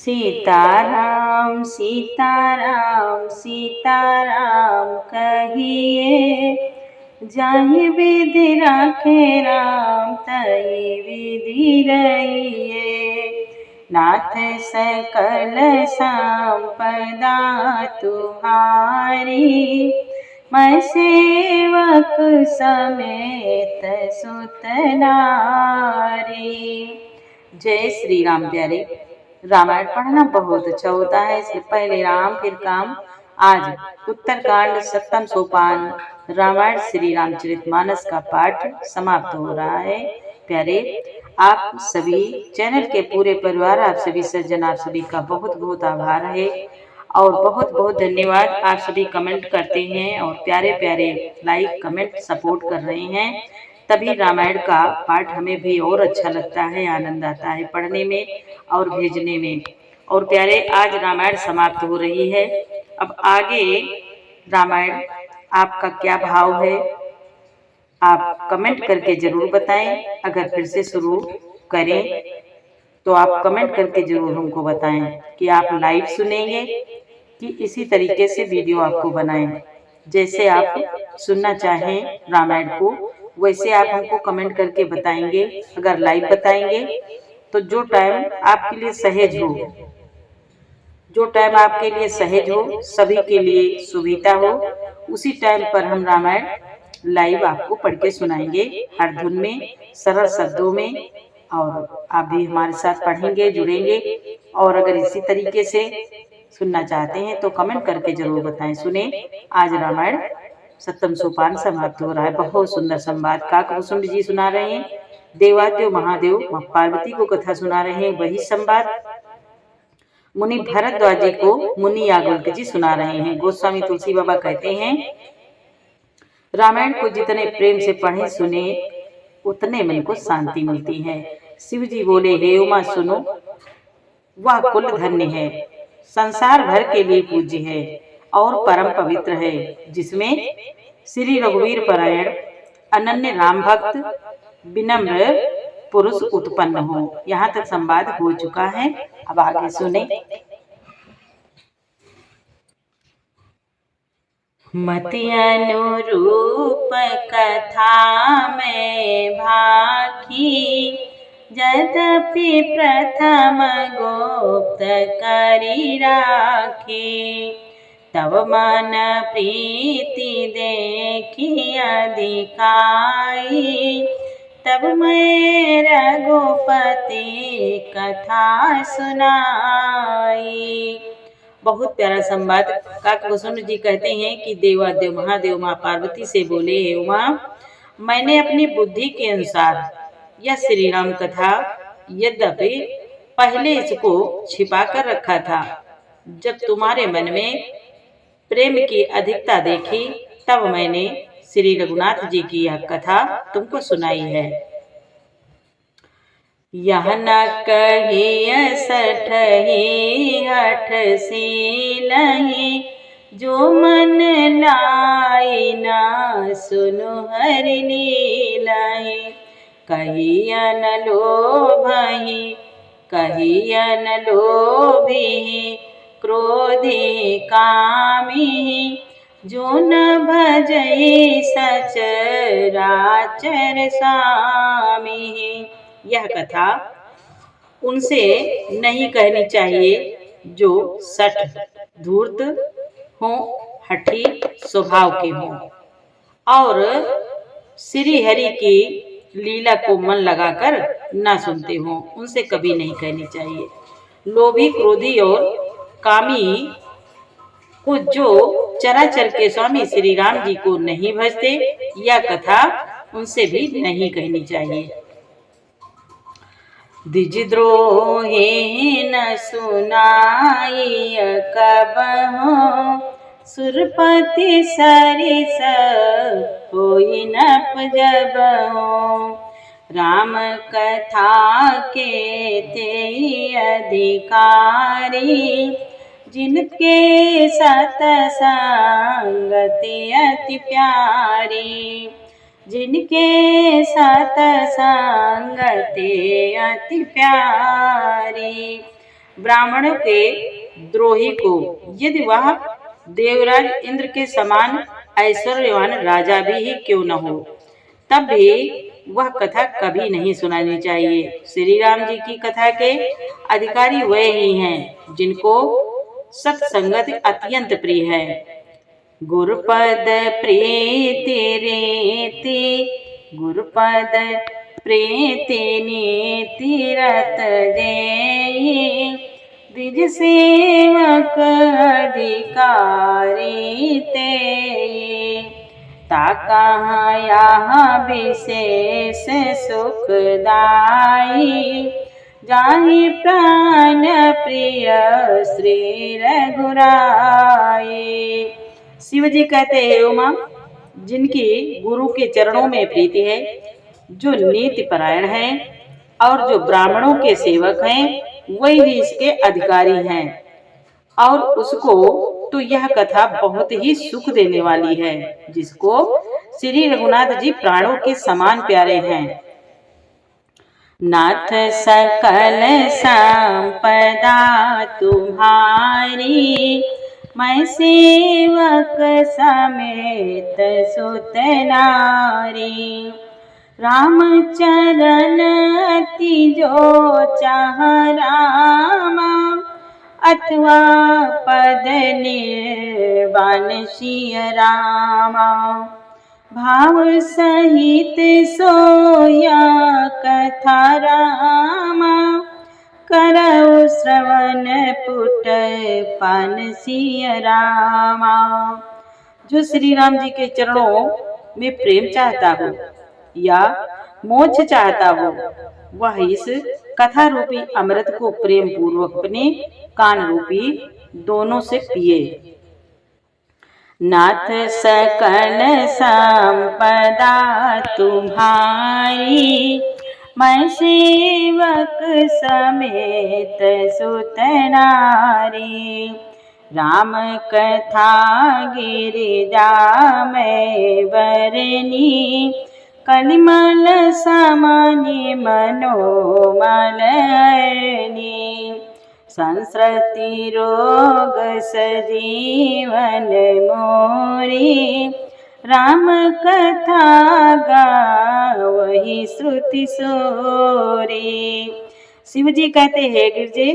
सीताराम सीताराम सीताराम कहिए, जाहि विधि राखे राम तहि विधि रहिए। नाथ सकल संपदा तुम्हारी, मैं सेवक समेत सुत नारी। जय श्री राम प्यारे। रामायण पढ़ना बहुत अच्छा होता है, इसलिए पहले राम फिर काम। आज उत्तरकांड सप्तम सोपान रामायण श्री रामचरितमानस का पाठ समाप्त हो रहा है। प्यारे, आप सभी चैनल के पूरे परिवार, आप सभी सज्जन, आप सभी का बहुत बहुत आभार है और बहुत बहुत धन्यवाद। आप सभी कमेंट करते हैं और प्यारे प्यारे लाइक कमेंट सपोर्ट कर रहे हैं, तभी रामायण का पाठ हमें भी और अच्छा लगता है, आनंद आता है पढ़ने में और भेजने में। और प्यारे, आज रामायण समाप्त हो रही है। अब आगे रामायण आपका क्या भाव है, आप कमेंट करके जरूर बताएं। अगर फिर से शुरू करें तो आप कमेंट करके जरूर हमको बताएं कि आप लाइव सुनेंगे कि इसी तरीके से वीडियो आपको बनाएं। जैसे आप सुनना चाहें रामायण को, वैसे आप हमको कमेंट करके बताएंगे। अगर लाइव बताएंगे तो जो टाइम आपके लिए सहज हो, जो टाइम आपके लिए सहज हो, सभी के लिए सुविधा हो, उसी टाइम पर हम रामायण लाइव आपको पढ़ के सुनाएंगे, हर धुन में, सरल शब्दों में। और आप भी हमारे साथ पढ़ेंगे, जुड़ेंगे। और अगर इसी तरीके से सुनना चाहते हैं तो कमेंट करके जरूर बताएं। सुने, आज रामायण सप्तम सोपान समाप्त हो रहा है। बहुत सुंदर संवाद काकभूषुंड जी सुना रहे हैं, देवादेव महादेव पार्वती को कथा सुना रहे हैं। वही संवाद मुनि भरद्वाज जी को मुनि याज्ञवल्क्य जी सुना रहे हैं। गोस्वामी तुलसी बाबा कहते हैं, रामायण को जितने प्रेम से पढ़े सुने उतने मन को शांति मिलती है। शिव जी बोले, हे उमा सुनो, वह कुल धन्य है, संसार भर के लिए पूज्य है और परम पवित्र है, जिसमें श्री रघुवीर परायण अनन्य राम भक्त विनम्र पुरुष उत्पन्न हो। यहाँ तक संवाद हो चुका है। अब आगे सुने। मति अनुरूप कथा में भाखी, यद्यपि प्रथम गुप्त करि राखी। तब मन प्रीति देखी अधिकाई, तब मैं रघुपति कथा सुनाई। बहुत प्यारा संवाद। काकभूषुंड जी कहते हैं कि देवादेव महादेव माँ पार्वती से बोले, हे उमा, मैंने अपनी बुद्धि के अनुसार यह श्री राम कथा यद्यपि पहले इसको छिपा कर रखा था, जब तुम्हारे मन में प्रेम की अधिकता देखी तब मैंने श्री रघुनाथ जी की यह कथा तुमको सुनाई है। यह न कहिय सठहि हठ सीलहि, जो मन लाई न सुनु हरि लीलहि। कहिय न लोभहि कहिय न लोभिहि, क्रोधि कामिहि, जो न भजहि सचराचर स्वामिहि। यह कथा उनसे नहीं कहनी चाहिए जो सठ धूर्त हो, हठी स्वभाव के हों और श्री हरि की लीला को मन लगाकर न सुनते हों, उनसे कभी नहीं कहनी चाहिए। लोभी, क्रोधी और कामी को, जो चराचर के स्वामी श्री राम जी को नहीं भजते, यह कथा उनसे भी नहीं कहनी चाहिए। द्विजद्रोही न सुनाई कबहु, सुरपति सरिस होई न जबहु। राम कथा के ते अधिकारी, जिनके सतसंगति अति प्यारी। जिनके सतसंगति अति प्यारी। ब्राह्मणों के द्रोही को, यदि वह देवराज इंद्र के समान ऐश्वर्यवान राजा भी ही क्यों न हो, तब भी वह कथा कभी नहीं सुनानी चाहिए। श्री राम जी की कथा के अधिकारी वे ही हैं जिनको सत्संगत अत्यंत प्रिय है। गुरुपद प्रीति रीति, गुरुपद प्रीति नीति रत जेई, द्विज सेवक अधिकारी तेई, ताका यहाँ विशेष सुखदाई, जाहि प्राण प्रिय श्री रघुराई। शिव जी कहते हैं, उमा जिनकी गुरु के चरणों में प्रीति है, जो नीति परायण है और जो ब्राह्मणों के सेवक हैं, वही भी इसके अधिकारी हैं। और उसको तो यह कथा बहुत ही सुख देने वाली है, जिसको श्री रघुनाथ जी प्राणों के समान प्यारे हैं। नाथ सकल संपदा तुम्हारी, मैं सेवक समेत सुत नारी, राम चरण अति जो चाह रामा, अथवा पद निर्वाण सिय रामा, भाव सहित सोया कथा रामा, करऊ श्रवण पुट पान सिय रामा। जो श्री राम जी के चरणों में प्रेम चाहता हो या मोक्ष चाहता हो, वह इस कथा रूपी अमृत को प्रेम पूर्वक अपने कान रूपी दोनों से पिए। नाथ सकल संपदा तुम्हारी, मैं सेवक समेत सुत नारी, राम कथा गिरिजा में बरनी, कलिमल समानी मनोमल हरनी, संस्कृति रोग सजीवन मोरी, राम कथा गावहि श्रुति सोरी। शिव जी कहते हैं, गिरजे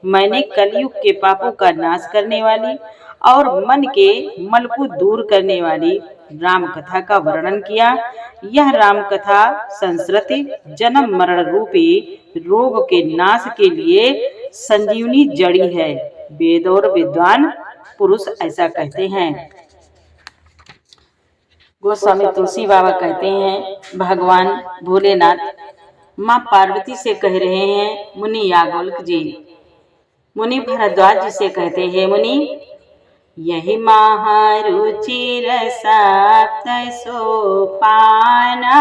मैंने कलयुग के पापों का नाश करने वाली और मन के मल को दूर करने वाली राम कथा का वर्णन किया। यह राम कथा संस्कृति जन्म मरण रूपी रोग के नाश के लिए संजीवनी जड़ी है। वेद और विद्वान पुरुष ऐसा कहते हैं। गोस्वामी तुलसी बाबा कहते हैं, भगवान भोलेनाथ माँ पार्वती से कह रहे हैं, मुनि याज्ञवल्क्य जी मुनि भरद्वाज जी से कहते हैं, मुनि यही महारुचिर सप्त सोपाना,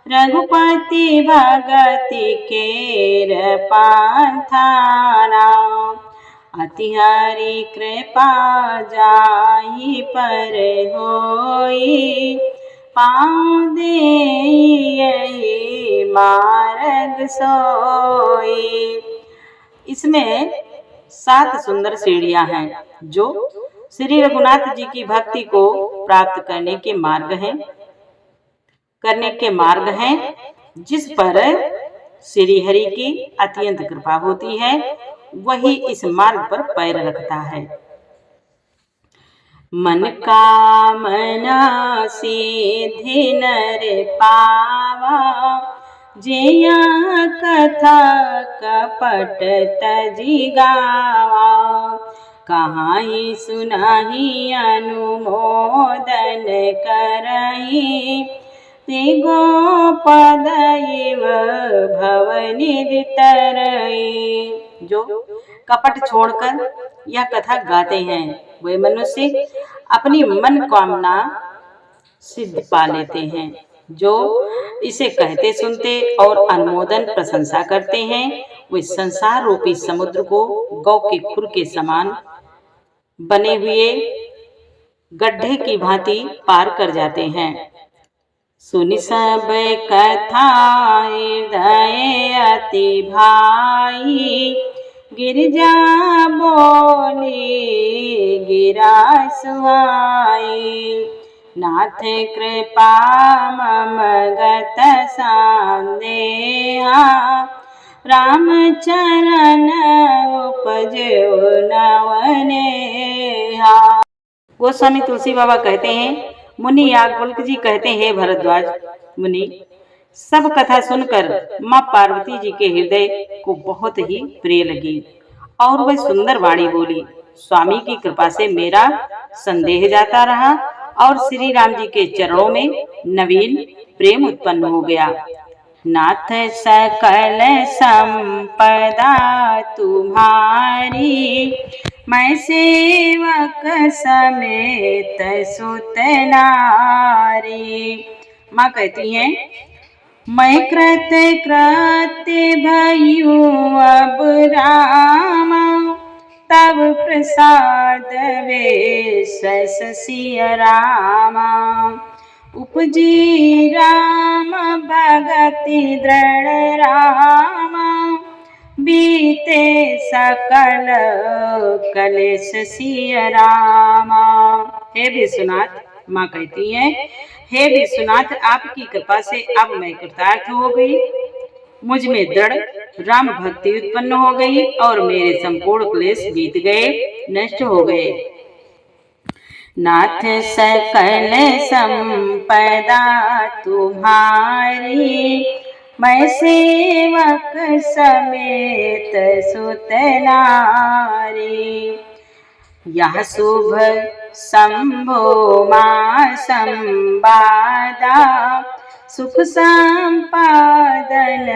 रघुपति भगति केर पंथाना, अति हरि कृपा जाहि पर होई, पाँव देई मार्ग सोई। इसमें 7 सुंदर सीढ़ियां हैं जो श्री रघुनाथ जी की भक्ति को प्राप्त करने के मार्ग हैं, जिस पर श्री हरि की अत्यंत कृपा होती है, वही इस मार्ग पर पैर रखता है। मन कामना सिद्धि नर पावा, जिया कथा कपट तजी गावा, कहाई सुनाही अनुमोदन करही, ते गोपद भवनिधि तरई। जो कपट छोड़कर यह कथा गाते हैं, वे मनुष्य अपनी मन कामना सिद्ध पा लेते हैं। जो इसे कहते सुनते और अनुमोदन प्रशंसा करते हैं, वे संसार रूपी समुद्र को गौ के खुर के समान बने हुए गड्ढे की भांति पार कर जाते हैं। सुनि सब कथा हृदय अति भाई, गिरजा बोली गिरा सुहाई। नाथ कृपा मम गत संदेहा, राम चरण उपजो नवनेहा। गोस्वामी तुलसी बाबा कहते हैं, मुनि याज्ञवल्क्य जी कहते हैं, भरद्वाज मुनि, सब कथा सुनकर माँ पार्वती जी के हृदय को बहुत ही प्रिय लगी और वह सुंदर वाणी बोली। स्वामी की कृपा से मेरा संदेह जाता रहा और श्री राम जी के चरणों में नवीन प्रेम उत्पन्न हो गया। नाथ सकल संपदा तुम्हारी, मैं सेवक समेत सुत नारी। माँ कहती हैं, मैं कृत कृत्य भयूं अब रामा, तब प्रसाद वेशस सिय रामा। उपजी राम भगति दृढ़ रामा, बीते सकल कलेश सिय रामा। हे विश्वनाथ, माँ कहती है, हे विश्वनाथ, आपकी कृपा से अब मैं कृतार्थ हो गई। मुझ में दृढ़ राम भक्ति उत्पन्न हो गई और मेरे संपूर्ण क्लेश बीत गए, नष्ट हो गए। नाथ सकल संपदा तुम्हारी, मैं सेवक समेत सुत नारी। यह शुभ शंभो मां संवादा, सुख संपादन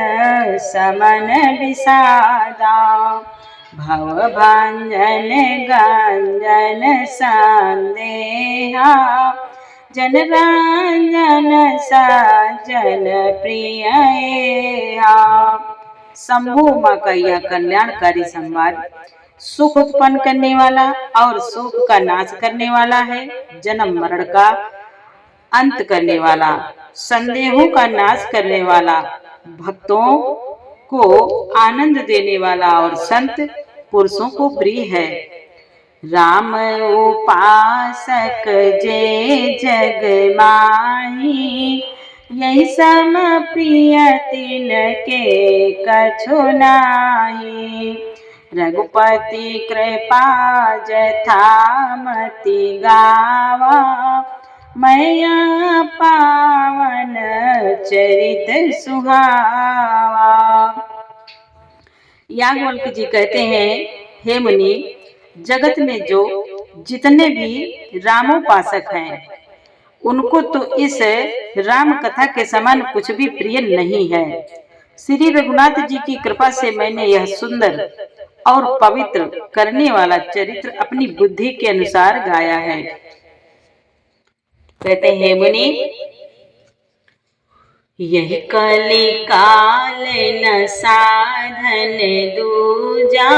समन विषादा। भवभंजन गंजन संदेहा, जनरंजन सज्जन प्रिय। शंभु माँ का यह कल्याणकारी संवाद सुख उत्पन्न करने वाला और शोक का नाश करने वाला है, जन्म मरण का अंत करने वाला, संदेहों का नाश करने वाला, भक्तों को आनंद देने वाला और संत पुरुषों को प्रिय है। राम उपासक जे जग माही, यही सम प्रिय तिनके कछु नाही। रघुपति कृपा जथामति गावा, मैं पावन चरित सुहावा। याज्ञवल्क्य जी कहते हैं, हे मुनि, जगत में जो जितने भी रामोपासक हैं, उनको तो इस राम कथा के समान कुछ भी प्रिय नहीं है। श्री रघुनाथ जी की कृपा से मैंने यह सुंदर और पवित्र करने वाला चरित्र अपनी बुद्धि के अनुसार गाया है। कहते हैं, मुनि, यही कलि काल न साधन दूजा,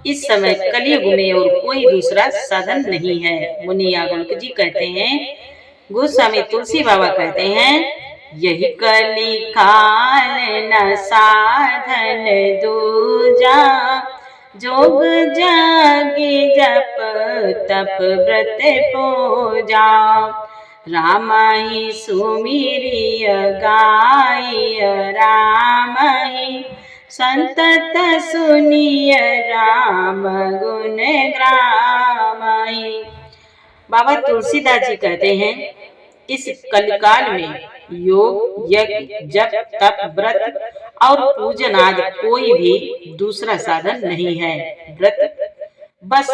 इस समय कलयुग में और कोई दूसरा साधन नहीं है। मुनि याज्ञवल्क्य जी कहते हैं, गोस्वामी तुलसी बाबा कहते हैं, यही कलि काल न साधन दूजा, जोग जागे जप तप व्रत पूजा। राम ही सुमिरिय गाय राम ही, संतत सुनिय राम गुण ग्रामहि। बाबा तुलसीदास जी कहते हैं, इस कलिकाल में योग यज्ञ जप तप व्रत और पूजन आदि कोई भी दूसरा साधन नहीं है। व्रत बस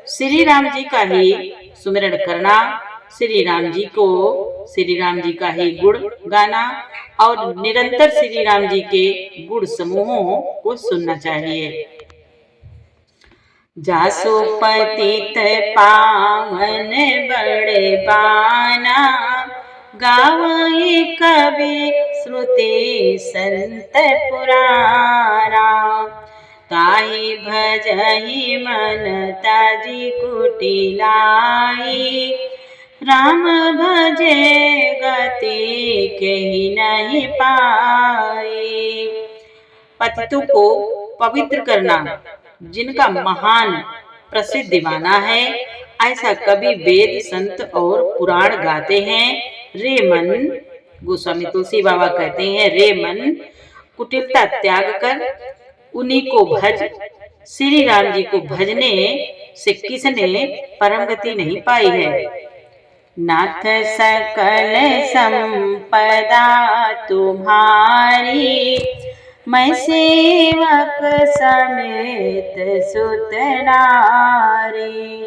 श्री राम जी का ही सुमिरन करना, श्री राम जी का ही गुण गाना और निरंतर श्री राम जी के गुण समूहों को सुनना चाहिए। जासु पतित पावन बड़े बाना, गावई कवि श्रुति संत पुराना। ताहि भजहि मन ताजी कुटिलाई, राम भजे गति कहीं नहीं पाई। पतितों को पवित्र करना जिनका महान प्रसिद्ध दीवाना है, ऐसा कभी वेद संत और पुराण गाते हैं। रे मन, गोस्वामी तुलसी बाबा कहते हैं, रे मन कुटिलता त्याग कर उन्हीं को भज। श्री राम जी को भजने से किसने परम गति नहीं पाई है। नाथ सकल संपदा तुम्हारी, मैं सेवक समेत सुत नारी।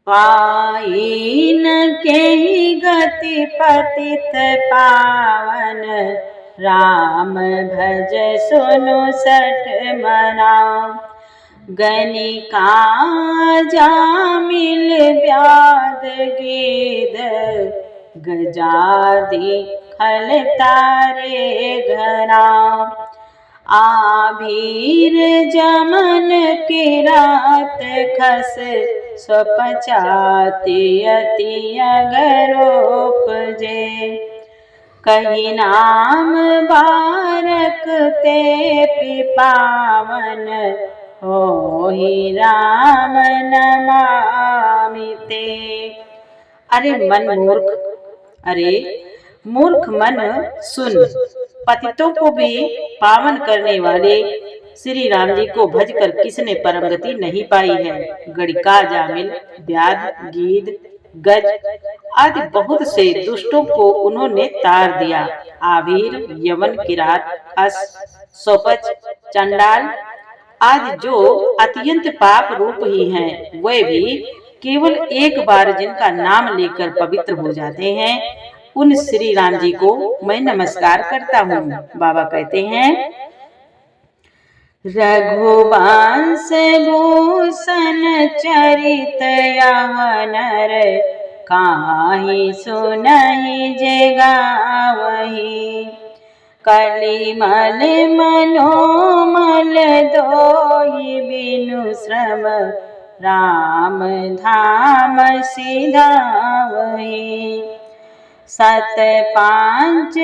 पाई न केहि गति पतित पावन, राम भज सुनु सठ मना। गनिका जामिल व्याध गीध, गजादि खल तारे घना। आभीर जमन किरात खस, स्वपचाति अति अगरोपजे। कही नाम बारक ते पिपावन, होहि राम नमामि ते। अरे मन मूर्ख, अरे मूर्ख मन सुन, पतितों को भी पावन करने वाले श्री राम जी को भजकर किसने परम गति नहीं पाई है। गड़िका जामिल व्याध गीध गज आदि बहुत से दुष्टों को उन्होंने तार दिया। आवीर यमन किरात खस सोपच चंडाल आदि जो अत्यंत पाप रूप ही हैं, वे भी केवल एक बार जिनका नाम लेकर पवित्र हो जाते हैं, उन श्री राम जी को मैं नमस्कार करता हूँ। बाबा कहते हैं, रघुवंश भूषण चरित यवनर, काहि सुनहि जे गावहि। कलिमल मनोमल दोहि बिनु श्रम, राम धाम सिधावहि। सत पांच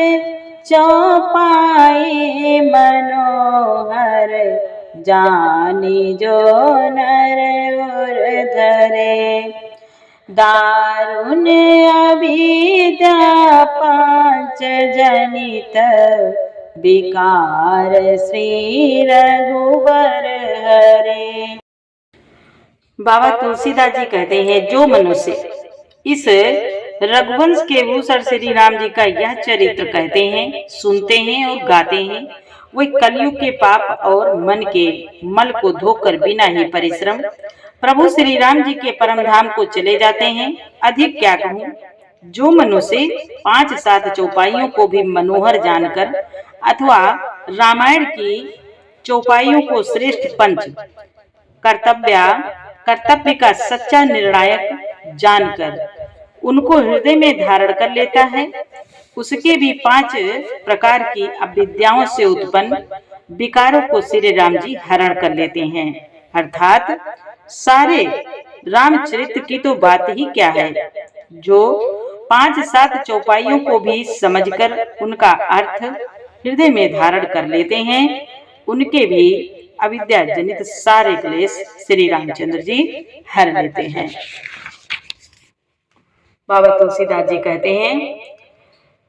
चौपाई मनोहर, जानी जो नर उर धरे। दारुण अभिद्या पांच जनित, विकार श्री रघुवर हरे। बाबा तुलसीदास जी कहते हैं, जो मनुष्य इस रघुवंश के भूषण श्री राम जी का यह चरित्र कहते हैं, सुनते हैं और गाते हैं, वे कलयुग के पाप और मन के मल को धोकर बिना ही परिश्रम प्रभु श्री राम जी के परम धाम को चले जाते हैं। अधिक क्या कहूँ, जो मनुष्य 5-7 चौपाइयों को भी मनोहर जानकर अथवा रामायण की चौपाइयों को श्रेष्ठ पंच कर्तव्य का सच्चा निर्णायक जानकर उनको हृदय में धारण कर लेता है, उसके भी 5 प्रकार की अविद्याओं से उत्पन्न विकारों को श्री राम जी हरण कर लेते हैं। अर्थात सारे रामचरित्र की तो बात ही क्या है, जो 5-7 चौपाइयों को भी समझकर उनका अर्थ हृदय में धारण कर लेते हैं, उनके भी अविद्या जनित सारे क्लेश श्री रामचंद्र जी हर लेते हैं। बाबा तुलसीदास जी कहते हैं,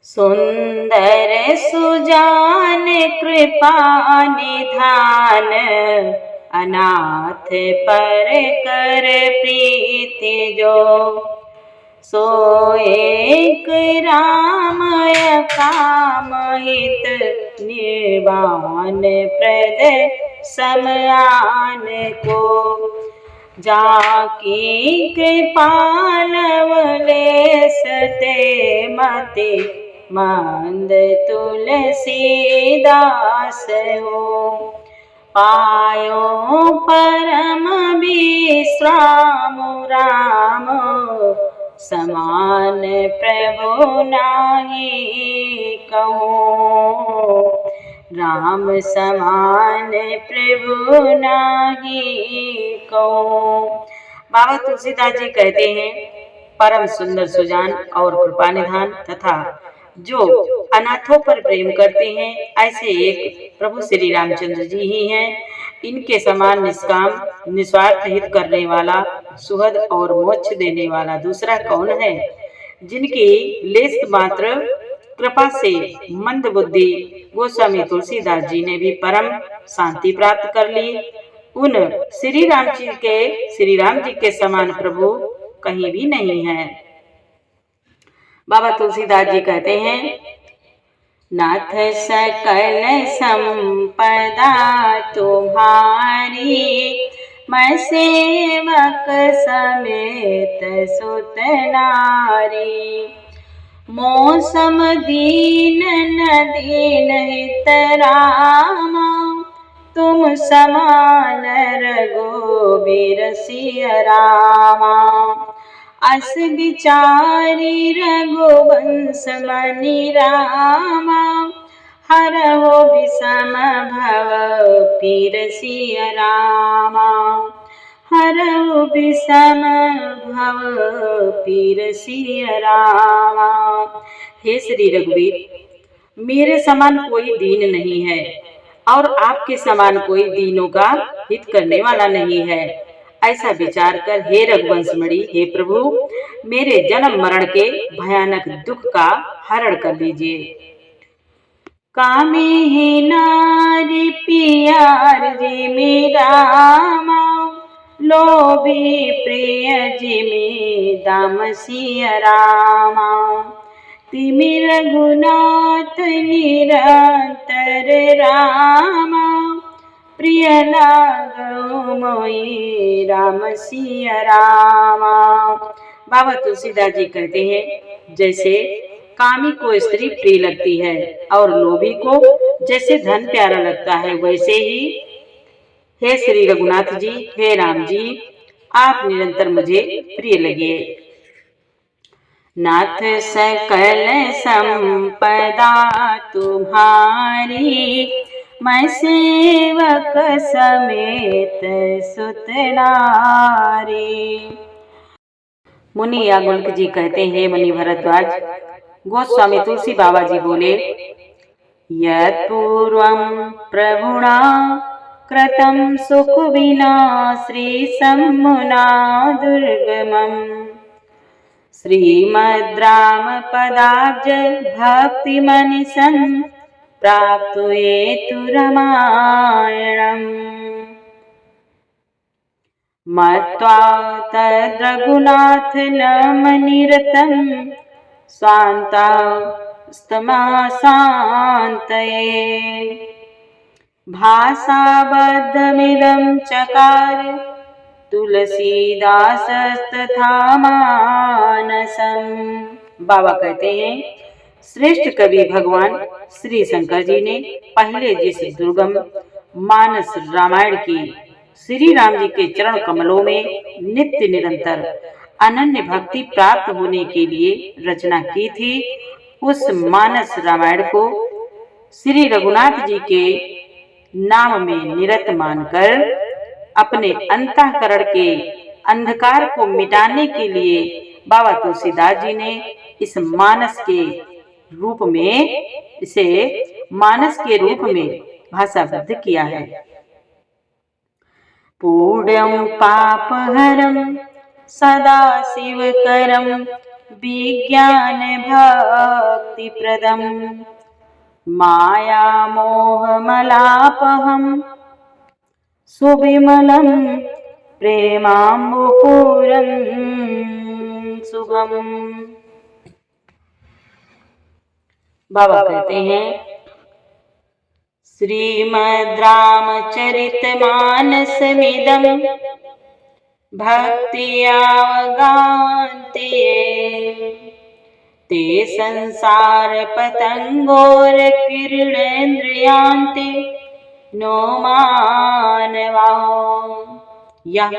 सुंदर सुजान कृपा निधान, अनाथ पर कर प्रीति जो। सो एक रामय काम हित, निर्वाण प्रद समान को। जाकी कृपा लवलेस ते मते, मंद तुलसी दास हो। पायो परम विश्राम राम, समान प्रभु नाही कहो। राम समान प्रभु नाही कहो। बाबा तुलसीदास जी कहते हैं, परम सुंदर सुजान और कृपा निधान तथा जो अनाथों पर प्रेम करते हैं, ऐसे एक प्रभु श्री रामचंद्र जी ही हैं। इनके समान निष्काम निस्वार्थ हित करने वाला, सुहद और मोक्ष देने वाला दूसरा कौन है? जिनकी लेस मात्र कृपा से मंद बुद्धि गोस्वामी तुलसीदास जी ने भी परम शांति प्राप्त कर ली। उन श्री राम जी के समान प्रभु कहीं भी नहीं है। बाबा तुलसीदास जी कहते हैं, नाथ सकल संपदा तुम्हारी, मैं सेवक समेत सुत नारी। मौसम दीन न दीन हित रामा, तुम समान रघुबीर सिय रामा। अस विचारी रघुवंश मनि रामा, हरहु विषम भव पीर सिय रामा। हरहु विषम भव पीर सिय रामा। हे श्री रघुवीर, मेरे समान कोई दीन नहीं है और आपके समान कोई दीनों का हित करने वाला नहीं है। ऐसा विचार कर हे रघुवंशमणि, हे प्रभु, मेरे जन्म मरण के भयानक दुख का हरण कर लीजिए। कामी ही नारी पियार जी मेरा, लोभी प्रिय जिमि दाम सिय रामा। तिमि रघुनाथ निरंतर रामा, प्रिय लागो मोहि राम सिय रामा। बाबा तुलसीदास जी कहते हैं, जैसे कामी को स्त्री प्रिय लगती है और लोभी को जैसे धन प्यारा लगता है, वैसे ही हे श्री रघुनाथ जी, हे राम जी, आप निरंतर मुझे प्रिय लगिए। नाथ सकल संपदा तुम्हारी, मैं सेवक समेत सुत नारी। मुनि याज्ञवल्क्य जी कहते हैं, मुनि भरद्वाज, गोस्वामी तुलसी बाबा जी बोले, यत् पूर्वं प्रभुणा कृतं सुख विना श्री सम्मुना दुर्गमम्, श्रीमद् राम पदाब्ज भक्ति मनिषं प्राप्तुयेतु रामायणम्। मत्वा तद्रघुनाथ नामनिरतं, स्वान्ता स्तमासान्तये। भाषाबद्धमिदं चकार तुलसीदासस्तथा मानसम्। बाबा कहते हैं, श्रेष्ठ कवि भगवान श्री शंकर जी ने पहले जिस दुर्गम मानस रामायण की श्री राम जी के चरण कमलों में नित्य निरंतर अनन्य भक्ति प्राप्त होने के लिए रचना की थी, उस मानस रामायण को श्री रघुनाथ जी के नाम में निरत मानकर अपने अंतःकरण के अंधकार को मिटाने के लिए बाबा तुलसीदास जी ने इस मानस के रूप में भाषाबद्ध किया है। पूर्णं पापहरं सदा शिवकरं, विज्ञान भक्तिप्रदं, माया मोहमलापहं, सुविमलं प्रेमाम्बुपूरं शुभम्। बाबा कहते हैं, श्रीमद् रामचरितमानसमिदं भक्त्यावगान्ते, ते संसार पतंगोर किरणेन्द्रियांते नो मानवा। यह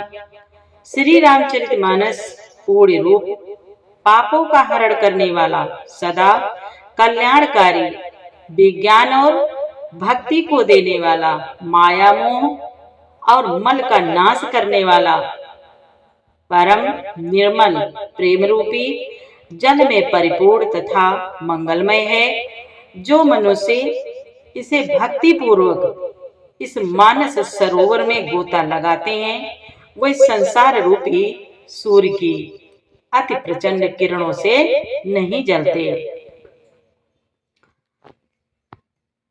श्री रामचरितमानस पूर्ण रूप पापों का हरण करने वाला, सदा कल्याणकारी, विज्ञान और भक्ति को देने वाला, माया मोह और मल का नाश करने वाला, परम निर्मल प्रेम रूपी जल में परिपूर्ण तथा मंगलमय है। जो मनुष्य इसे भक्ति पूर्वक इस मानस सरोवर में गोता लगाते हैं वह संसार रूपी सूर्य की अति प्रचंड किरणों से नहीं जलते।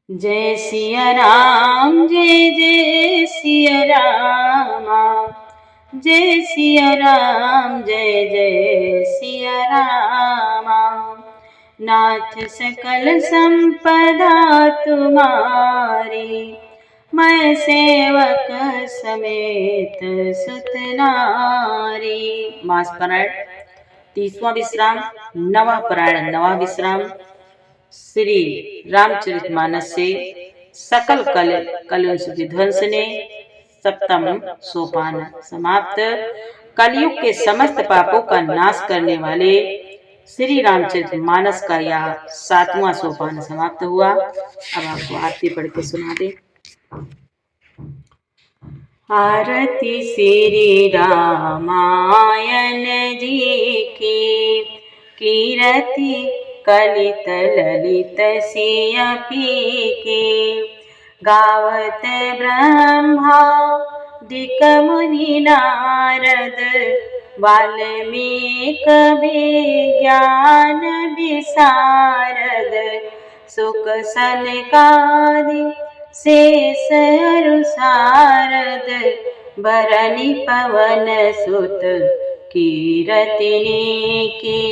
जय सिया राम, जय जय सिया राम, जय सिया राम, जय जय सिया राम। नाथ सकल संपदा तुम्हारी, मैं सेवक समेत सुत नारी। मास पारायण 30वां विश्राम, नवा पारायण 9वां विश्राम। श्री रामचरितमानस से सकल कलुष विध्वंसने 7वां सोपान समाप्त। कलयुग के समस्त पापों का नाश करने वाले श्री रामचरितमानस का यह 7वां सोपान समाप्त हुआ। अब आपको आरती पढ़ के सुना दे। आरती श्री रामायण जी की, कीरति कलित ललित सिया पी के। गावत ब्रह्मादिक मुनि नारद, वाल्मीकि विज्ञान विशारद। सुख सनकादि शेष अरु सारद, भरनि पवन सुत कीरतिनी की।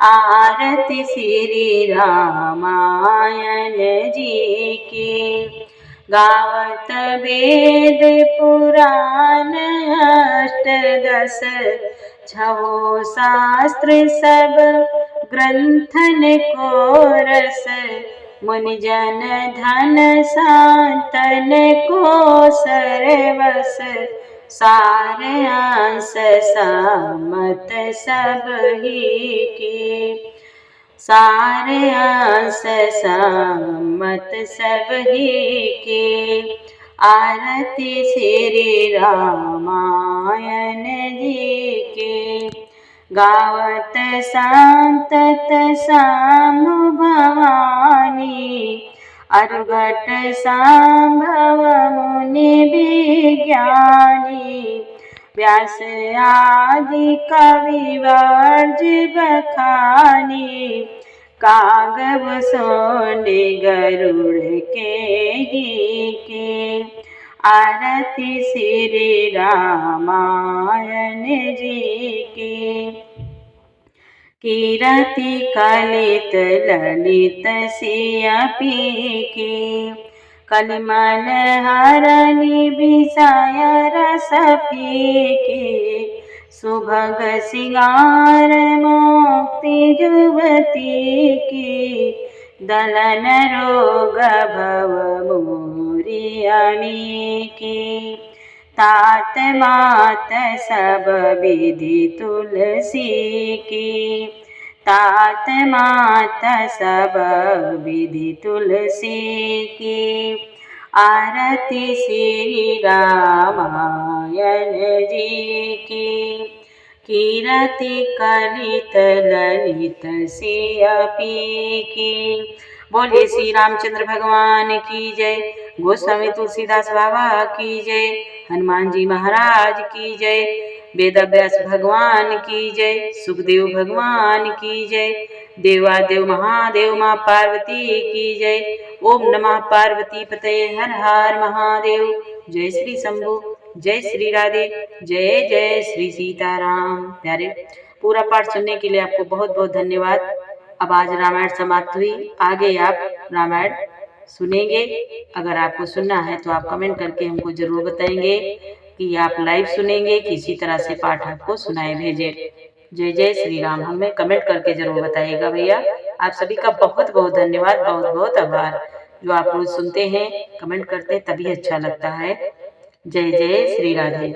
आरती श्री रामायण जी की। गावत वेद पुराण अष्टदश, छहो शास्त्र सब ग्रंथन को रस। मुनि जन धन संतन को सरवस, सार अंश सम्मत सब ही की। सार अंश सम्मत सब ही की। आरती श्री रामायण जी की। गावत संतत सामु भवानी, अरुघट संभव मुनि विज्ञानी। व्यास आदि कवि वर्ज बखानी, कागव सोंडे गरुड़ के ही के। आरती श्री रामायण जी की। कीरति कलित ललित सिया पी के। कलिमल हरनि विषय रस फीके। सुभग सिंगार मुक्ति जुवती की। दलन रोग भव मोरी अमीकी। तात मात सब विधि तुलसी की। तात मात सब विधि तुलसी की। आरती श्री रामायण जी की। कीरति कलित ललित सिया पी की। बोलिए श्री रामचंद्र भगवान की जय। गोस्वामी तुलसीदास बाबा की जय। हनुमान जी महाराज की जय। वेदव्यास भगवान की जय। सुखदेव भगवान की जय। देवादेव महादेव माँ पार्वती की जय। ओम नमः पार्वती पतये हर हर महादेव। जय श्री शंभु, जय श्री राधे, जय जय श्री सीताराम। प्यारे, पूरा पाठ सुनने के लिए आपको बहुत बहुत धन्यवाद। अब आज रामायण समाप्त हुई। आगे आप रामायण सुनेंगे। अगर आपको सुनना है तो आप कमेंट करके हमको जरूर बताएंगे कि आप लाइव सुनेंगे, किसी तरह से पाठ आपको सुनाए भेजे। जय जय श्री राम। हमें कमेंट करके जरूर बताइएगा भैया। आप सभी का बहुत बहुत धन्यवाद, बहुत बहुत आभार। जो आप रोज सुनते हैं, कमेंट करते हैं, तभी अच्छा लगता है। जय जय श्री राधे।